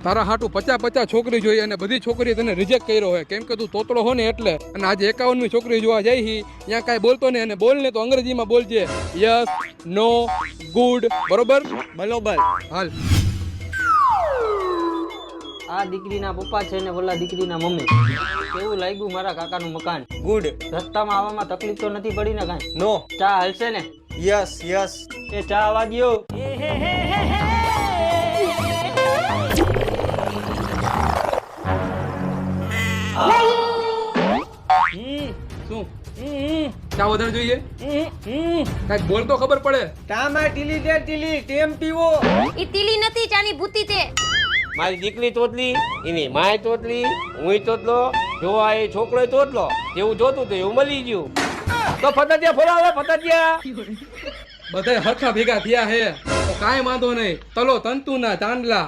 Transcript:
તારા હાટું 50 છોકરી જોઈએ અને બધી છોકરી તને રિજેક્ટ કર્યો હોય કેમ કે તું તોતળો હો ને એટલે. અને આજે 51મી છોકરી જોવા જાય હી ત્યાં કાંઈ બોલતો નહીં અને બોલ ને તો અંગ્રેજીમાં બોલજે યસ નો ગુડ બરોબર બરોબર. હાલ. આ દીકરીના પપ્પા છે ને ઓલા દીકરીના મમ્મી. કેવું લાગ્યું મારા કાકાનું મકાન? ગુડ. રસ્તામાં આવવામાં તકલીફ તો નથી પડી ને કાંઈ? નો. ચા હાલશે ને? Yes yes. એ ચા વાગ્યો. શું ચા વધારે જોઈએ? કાંઈક બોલ તો ખબર પડે. ટામાં ટીલી દે ટીલી ટેમ પીવો. ઈ તીલી નથી ચાની ભૂતી તે. મારી દીકરી તોતલી, એની માય તોતલી, હુંય તોતલો, જોવા એ છોકરો તોતલો. જેવું જોતું તો એવું મળી ગયું. તો ફટાટિયા ફોડાવે ફટાટિયા. બધાય હરખા ભેગા થયા હે તો કાંઈ વાંધો નહીં. તલો તંતુ ના ચાંદલા.